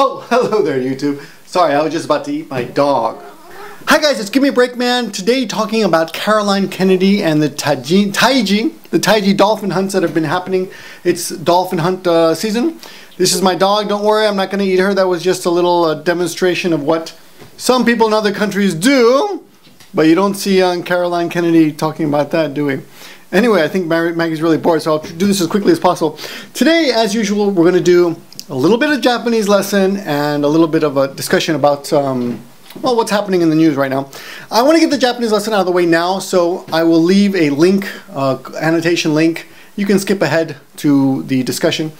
Oh, hello there, YouTube. Sorry, I was just about to eat my dog. Hi guys, it's Gimmeabreakman. Today talking about Caroline Kennedy and the Taiji dolphin hunts that have been happening. It's dolphin hunt season. This is my dog. Don't worry, I'm not going to eat her. That was just a little demonstration of what some people in other countries do. But you don't see Caroline Kennedy talking about that, do we? Anyway, I think Maggie's really bored, so I'll do this as quickly as possible. Today, as usual, we're going to do a little bit of Japanese lesson and a little bit of a discussion about well, what's happening in the news right now. I want to get the Japanese lesson out of the way now, so I will leave a link, annotation link. You can skip ahead to the discussion,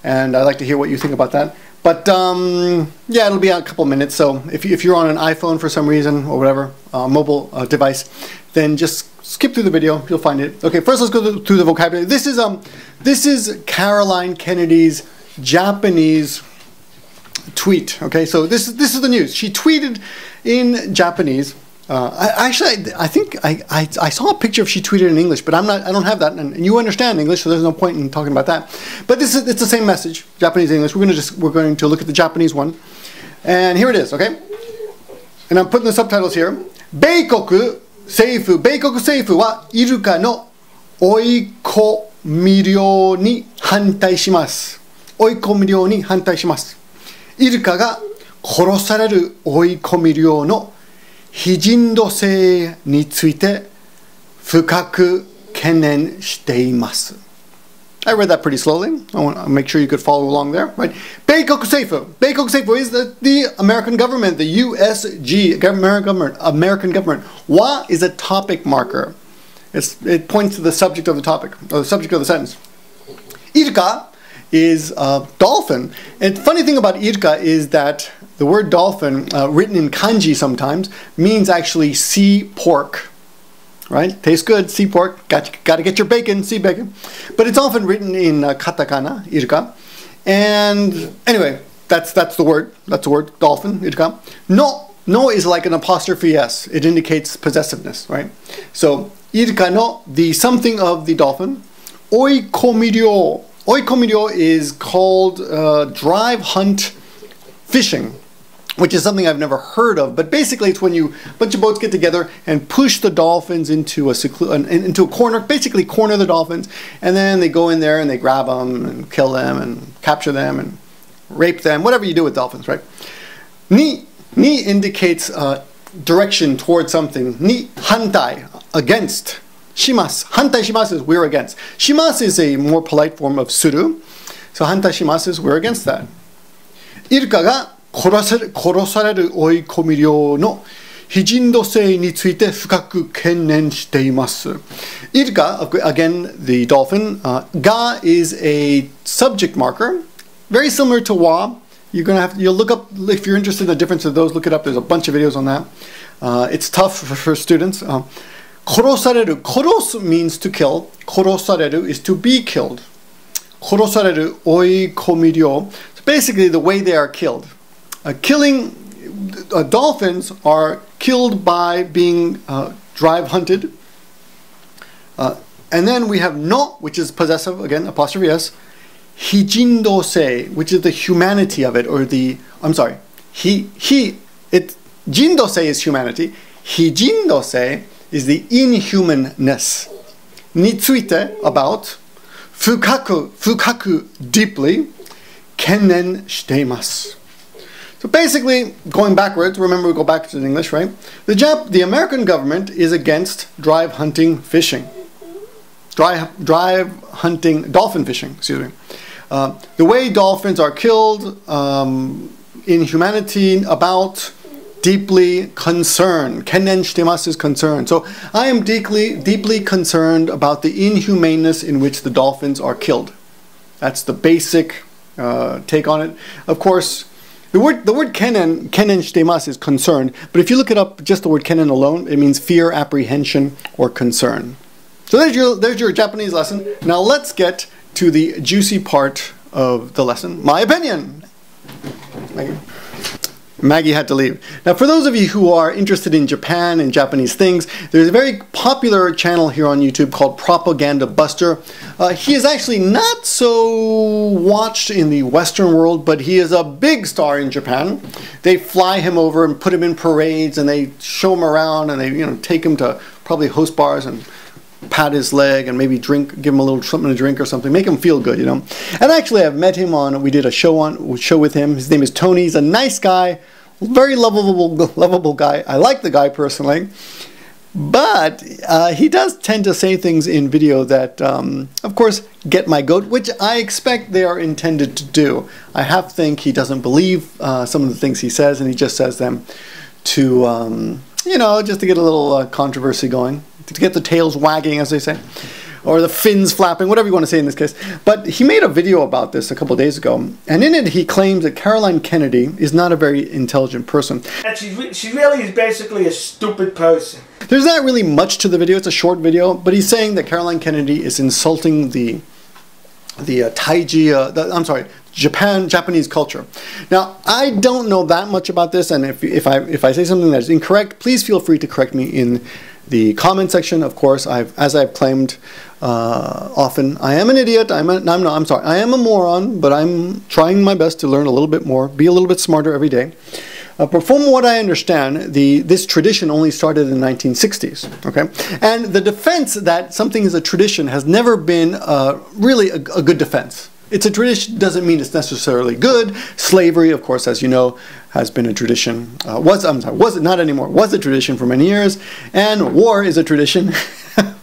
and I'd like to hear what you think about that. But yeah, it'll be a couple minutes, so if you're on an iPhone for some reason, or whatever, mobile device, then just skip through the video, you'll find it. Okay, first let's go through the vocabulary. This is Caroline Kennedy's Japanese tweet. Okay, so this is the news. She tweeted in Japanese. I think I saw a picture of she tweeted in English, but I don't have that, and you understand English, so there's no point in talking about that. But it's the same message, Japanese English. We're going to look at the Japanese one, and here it is. Okay, and I'm putting the subtitles here. Beikoku seifu はイルカの追い込み漁に反対します。追い込み漁に反対します。イルカが殺される追い込み漁の非人道性について深く懸念しています。I read that pretty slowly. I want to make sure you could follow along there. Right? Beikoku seifu. Beikoku seifu is the American government, the USG, American government. Wa is a topic marker. It points to the subject of the topic, or the subject of the sentence. Iruka is dolphin. And the funny thing about Iruka is that the word dolphin, written in kanji sometimes, means actually sea pork. Right? Tastes good, sea pork. Got to get your bacon, sea bacon. But it's often written in katakana, Iruka. And anyway, that's the word. That's the word, dolphin, Iruka. No is like an apostrophe S. It indicates possessiveness, right? So, Iruka no, the something of the dolphin. Oikomiryō. Oikomiryō is called drive hunt fishing, which is something I've never heard of. But basically, it's when a bunch of boats get together and push the dolphins into a corner, basically corner the dolphins, and then they go in there and they grab them and kill them and capture them and rape them, whatever you do with dolphins, right? Ni indicates direction towards something. Ni hantai, against. Shimasu. Hantai shimasu is we're against. Shimasu is a more polite form of suru. So hantai shimasu is we're against that. Iruka ga 殺される追い込み漁の非人道性について深く懸念しています。Iruka, again, the dolphin. Ga is a subject marker, very similar to wa. You'll look up, if you're interested in the difference of those, look it up. There's a bunch of videos on that. It's tough for students. Korosareru. Koros means to kill. Korosareru is to be killed. Korosareru oikomiryō. So basically the way they are killed. Dolphins are killed by being drive hunted. And then we have no, which is possessive, again, apostrophe S. Hijindōsei, which is the humanity of it, or the, I'm sorry. Jindōsei is humanity. Hijindōsei is the inhumanness. Nitsuite, about. Fukaku, deeply. Kenenshiteimasu. So basically, going backwards, remember we go back to the English, right? The American government is against drive hunting fishing. Drive hunting, dolphin fishing, excuse me. The way dolphins are killed, inhumanity, about, deeply concerned. Kenenshiteimasu is concerned. So I am deeply concerned about the inhumaneness in which the dolphins are killed. That's the basic take on it. Of course, the word kenenshiteimasu is concerned, but if you look it up, just the word kenen alone, it means fear, apprehension, or concern. So there's your Japanese lesson. Now let's get to the juicy part of the lesson. My opinion. Maggie had to leave. Now, for those of you who are interested in Japan and Japanese things, there's a very popular channel here on YouTube called Propaganda Buster. He is actually not so watched in the Western world, but he is a big star in Japan. They fly him over and put him in parades, and they show him around, and they take him to probably host bars and pat his leg and maybe give him a little something to drink or something, make him feel good, And actually, I've met him we did a show with him. His name is Tony. He's a nice guy, very lovable guy. I like the guy personally, but he does tend to say things in video that, of course, get my goat, which I expect they are intended to do. I have to think he doesn't believe some of the things he says, and he just says them to, just to get a little controversy going, to get the tails wagging, as they say, or the fins flapping, whatever you want to say in this case. But he made a video about this a couple of days ago, and in it he claims that Caroline Kennedy is not a very intelligent person. And she really is basically a stupid person. There's not really much to the video. It's a short video, but he's saying that Caroline Kennedy is insulting the Japanese culture. Now, I don't know that much about this, and if I say something that is incorrect, please feel free to correct me in the comment section. Of course, as I've claimed often, I am an idiot. I am a moron, but I'm trying my best to learn a little bit more, be a little bit smarter every day. But from what I understand, this tradition only started in the 1960s. Okay, and the defense that something is a tradition has never been really a good defense. It's a tradition doesn't mean it's necessarily good. Slavery, of course, as you know, has been a tradition. Was it not anymore? Was a tradition for many years. And war is a tradition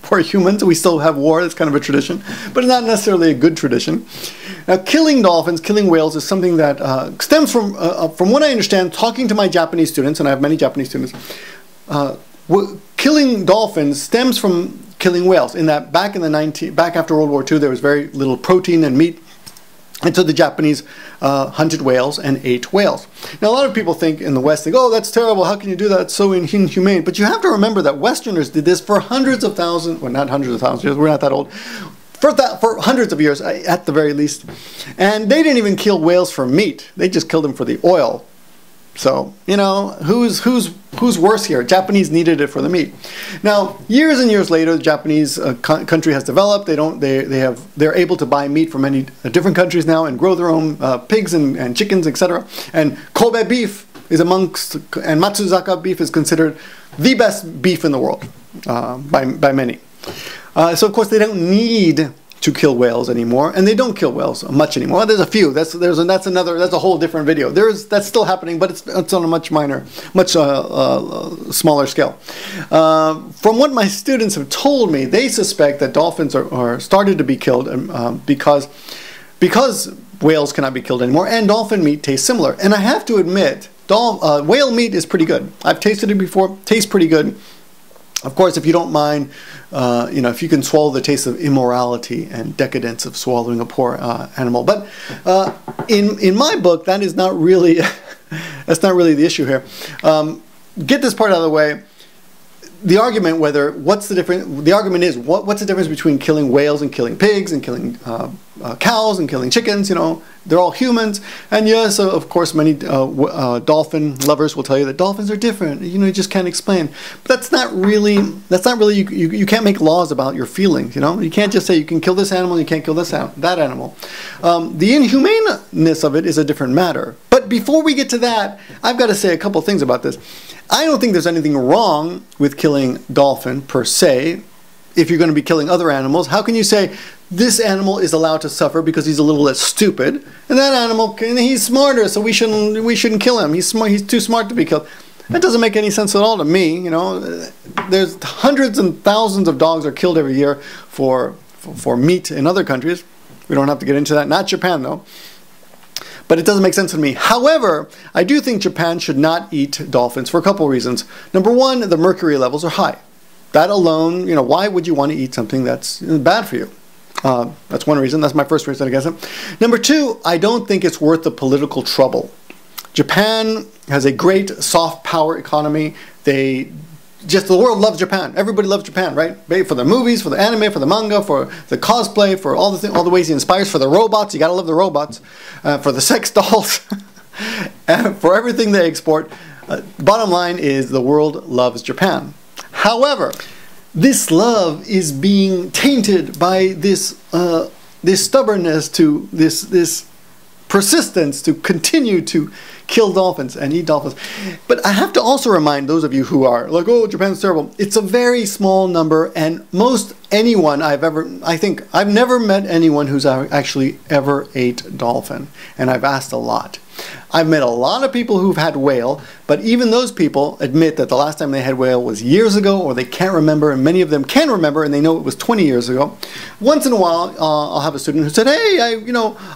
for humans. We still have war. It's kind of a tradition, but not necessarily a good tradition. Now, killing dolphins, killing whales is something that stems from what I understand, talking to my Japanese students, and I have many Japanese students, killing dolphins stems from killing whales. In that back after World War II, there was very little protein and meat. And so the Japanese hunted whales and ate whales. Now, a lot of people think in the West, oh, that's terrible. How can you do that? It's so inhumane. But you have to remember that Westerners did this for hundreds of thousands, well, not hundreds of thousands years, we're not that old, for hundreds of years at the very least. And they didn't even kill whales for meat. They just killed them for the oil. So, who's worse here? Japanese needed it for the meat. Now, years and years later, the Japanese country has developed. They're able to buy meat from many different countries now and grow their own pigs and chickens, etc. And Kobe beef is and Matsuzaka beef is considered the best beef in the world by many. So, of course, they don't need to kill whales anymore, and they don't kill whales much anymore. There's a few. That's a whole different video. That's still happening, but it's on a much smaller scale. From what my students have told me, they suspect that dolphins are started to be killed because whales cannot be killed anymore, and dolphin meat tastes similar. And I have to admit, whale meat is pretty good. I've tasted it before. Tastes pretty good. Of course, if you don't mind, if you can swallow the taste of immorality and decadence of swallowing a poor animal. But in my book, that is not really that's not really the issue here. Get this part out of the way. The argument what's the difference? The argument is what's the difference between killing whales and killing pigs and killing cows and killing chickens? They're all humans, and yes, of course, many dolphin lovers will tell you that dolphins are different. You just can't explain. But that's not really. You can't make laws about your feelings. You can't just say you can kill this animal, you can't kill that animal. The inhumaneness of it is a different matter. But before we get to that, I've got to say a couple things about this. I don't think there's anything wrong with killing dolphin per se. If you're going to be killing other animals, how can you say this animal is allowed to suffer because he's a little less stupid, and that animal he's smarter, so we shouldn't kill him. He's too smart to be killed. That doesn't make any sense at all to me. There's hundreds and thousands of dogs are killed every year for meat in other countries. We don't have to get into that. Not Japan though. But it doesn't make sense to me. However, I do think Japan should not eat dolphins for a couple of reasons. Number one, the mercury levels are high. That alone, why would you want to eat something that's bad for you? That's one reason. That's my first reason against it. Number two, I don't think it's worth the political trouble. Japan has a great soft power economy. The world loves Japan. Everybody loves Japan, right? For the movies, for the anime, for the manga, for the cosplay, for all the ways he inspires, for the robots. You gotta love the robots. For the sex dolls. for everything they export. Bottom line is the world loves Japan. However, this love is being tainted by this stubbornness, to this persistence to continue to kill dolphins and eat dolphins. But I have to also remind those of you who are like, oh, Japan's terrible. It's a very small number, and most anyone I've never met anyone who's actually ever ate dolphin, and I've asked a lot. I've met a lot of people who've had whale, but even those people admit that the last time they had whale was years ago, or they can't remember, and many of them can remember, and they know it was 20 years ago. Once in a while, I'll have a student who said, hey, I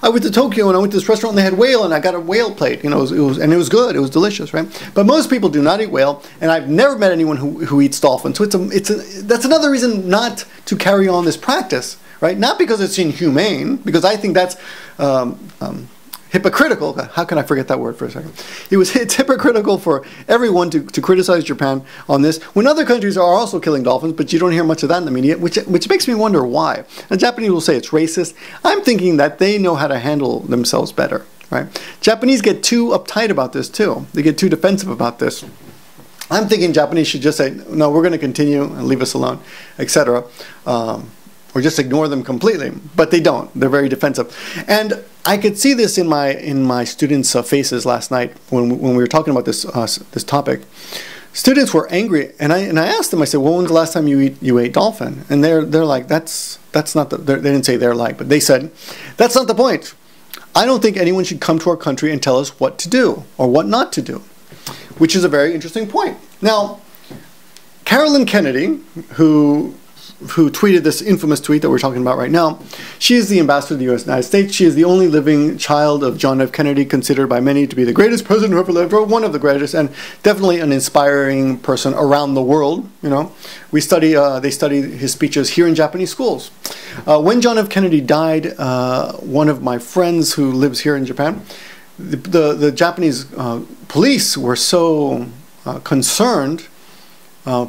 went to Tokyo, and I went to this restaurant, and they had whale, and I got a whale plate. It was good, it was delicious, right? But most people do not eat whale, and I've never met anyone who eats dolphin. So that's another reason not to carry on this practice, right? Not because it's inhumane, because I think that's hypocritical. How can I forget that word for a second? It's hypocritical for everyone to criticize Japan on this, when other countries are also killing dolphins, but you don't hear much of that in the media, which makes me wonder why. And Japanese will say it's racist. I'm thinking that they know how to handle themselves better, right? Japanese get too uptight about this too. They get too defensive about this. I'm thinking Japanese should just say, no, we're going to continue and leave us alone, etc. Or just ignore them completely. But they don't. They're very defensive. And I could see this in my students' faces last night when we were talking about this topic. Students were angry, and I asked them. I said, "Well, when's the last time you ate dolphin?" And they're like, "That's not the." They didn't say they're like, but they said, "That's not the point. I don't think anyone should come to our country and tell us what to do or what not to do," which is a very interesting point. Now, Carolyn Kennedy, who tweeted this infamous tweet that we're talking about right now, she is the ambassador of the United States. She is the only living child of John F. Kennedy, considered by many to be the greatest president who ever lived, or one of the greatest, and definitely an inspiring person around the world. They study his speeches here in Japanese schools. When John F. Kennedy died, one of my friends who lives here in Japan, the Japanese police were so concerned. They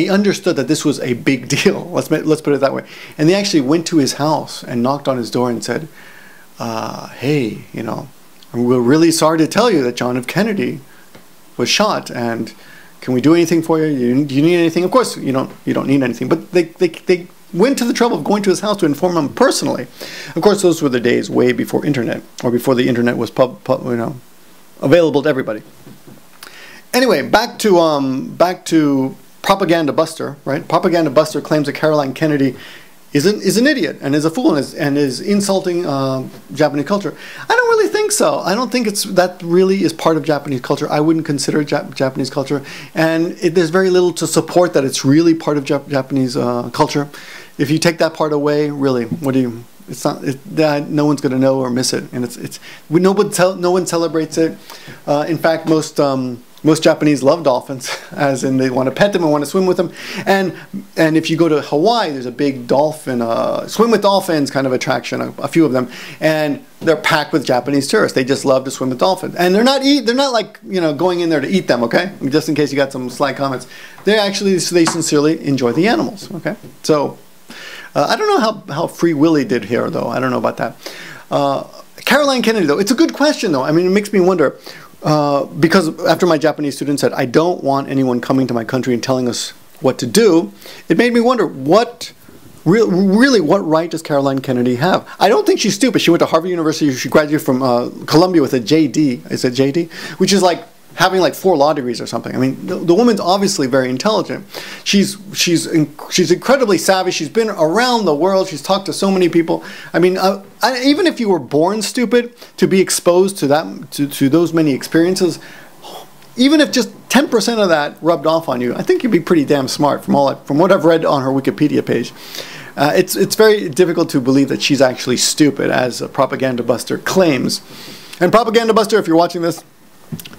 understood that this was a big deal. Let's put it that way. And they actually went to his house and knocked on his door and said, "Hey, we're really sorry to tell you that John F. Kennedy was shot, and can we do anything for you? Do you need anything?" Of course, you don't need anything. But they went to the trouble of going to his house to inform him personally. Of course, those were the days way before internet, or before the internet was available to everybody. Anyway, back to Propaganda Buster, right? Propaganda Buster claims that Caroline Kennedy is an idiot and is a fool and is insulting Japanese culture. I don't really think so. I don't think that really is part of Japanese culture. I wouldn't consider it Japanese culture, and there's very little to support that it's really part of Japanese culture. If you take that part away, really, what do you? It's not. No one's going to know or miss it, and no one celebrates it. In fact, most Japanese love dolphins, as in they want to pet them and want to swim with them. And if you go to Hawaii, there's a big dolphin, swim with dolphins kind of attraction, a few of them. And they're packed with Japanese tourists. They just love to swim with dolphins. And they're not like, going in there to eat them, okay? Just in case you got some sly comments. They sincerely enjoy the animals, okay? So, I don't know how Free Willy did here, though. I don't know about that. Caroline Kennedy, though, it's a good question, though. I mean, it makes me wonder. Because after my Japanese student said, I don't want anyone coming to my country and telling us what to do, it made me wonder, what right does Caroline Kennedy have? I don't think she's stupid. She went to Harvard University. She graduated from Columbia with a JD. Is it JD? Which is like having like 4 law degrees or something. I mean, the woman's obviously very intelligent. She's incredibly savvy. She's been around the world. She's talked to so many people. I mean, even if you were born stupid, to be exposed to those many experiences, even if just 10% of that rubbed off on you, I think you'd be pretty damn smart from what I've read on her Wikipedia page. It's very difficult to believe that she's actually stupid, as Propaganda Buster claims. And Propaganda Buster, if you're watching this,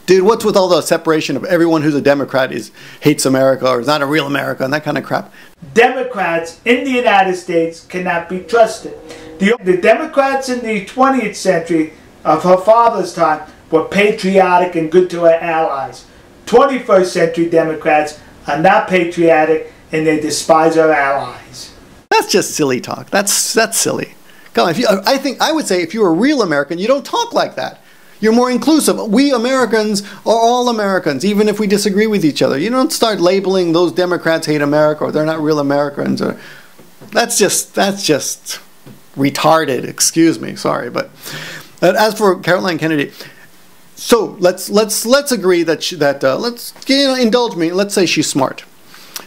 dude, what's with all the separation of everyone who's a Democrat hates America or is not a real America and that kind of crap? Democrats in the United States cannot be trusted. The Democrats in the 20th century of her father's time were patriotic and good to her allies. 21st century Democrats are not patriotic and they despise our allies. That's just silly talk. That's silly. Come on, I would say if you're a real American, you don't talk like that. You're more inclusive. We Americans are all Americans, even if we disagree with each other. You don't start labeling those Democrats hate America or they're not real Americans. Or that's just retarded. Excuse me, sorry, but as for Caroline Kennedy, so let's agree that let's indulge me. Let's say she's smart.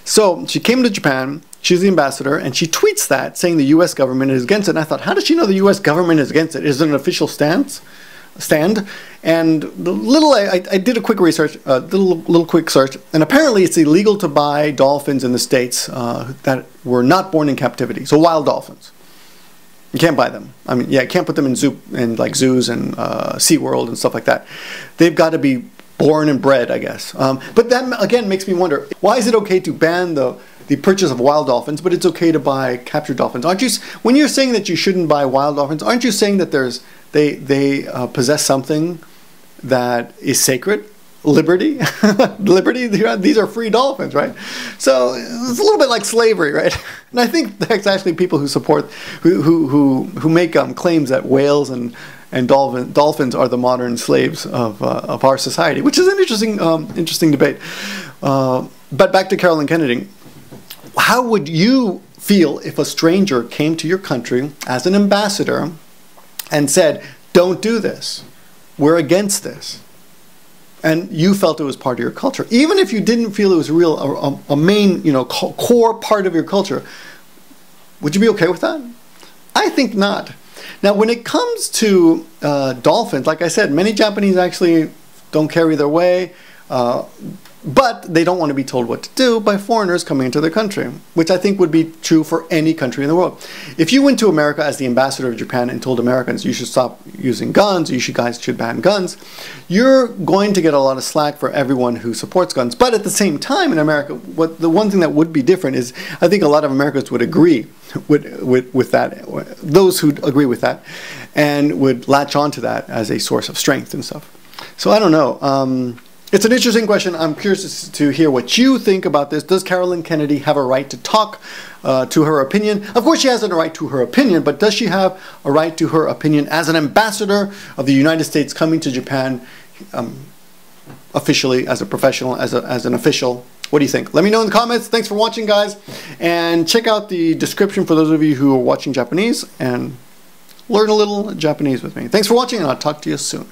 So she came to Japan. She's the ambassador, and she tweets that saying the U.S. government is against it. And I thought, how does she know the U.S. government is against it? Is it an official stand? And I did a quick research, little quick search, and apparently it's illegal to buy dolphins in the States that were not born in captivity. So wild dolphins, you can't buy them. I mean, yeah, you can't put them in zoos and SeaWorld and stuff like that. They've got to be born and bred, I guess. But that again makes me wonder: why is it okay to ban the purchase of wild dolphins, but it's okay to buy captured dolphins? Aren't you, when you're saying that you shouldn't buy wild dolphins, aren't you saying that they possess something that is sacred? Liberty? Liberty? These are free dolphins, right? So it's a little bit like slavery, right? And I think there's actually people who support, who make claims that whales and dolphins are the modern slaves of our society, which is an interesting debate. But back to Caroline Kennedy. How would you feel if a stranger came to your country as an ambassador and said, don't do this, we're against this, and you felt it was part of your culture? Even if you didn't feel it was a main, core part of your culture, would you be okay with that? I think not. Now, when it comes to dolphins, like I said, many Japanese actually don't carry their way, but they don't want to be told what to do by foreigners coming into their country, which I think would be true for any country in the world. If you went to America as the ambassador of Japan and told Americans you should stop using guns, guys should ban guns, you're going to get a lot of slack for everyone who supports guns. But at the same time in America, the one thing that would be different is I think a lot of Americans would agree with that, those who agree with that, and would latch on to that as a source of strength and stuff. So I don't know. It's an interesting question. I'm curious to hear what you think about this. Does Caroline Kennedy have a right to talk to her opinion? Of course she has a right to her opinion, but does she have a right to her opinion as an ambassador of the United States coming to Japan officially, as a professional, as an official? What do you think? Let me know in the comments. Thanks for watching, guys. And check out the description for those of you who are watching Japanese and learn a little Japanese with me. Thanks for watching, and I'll talk to you soon.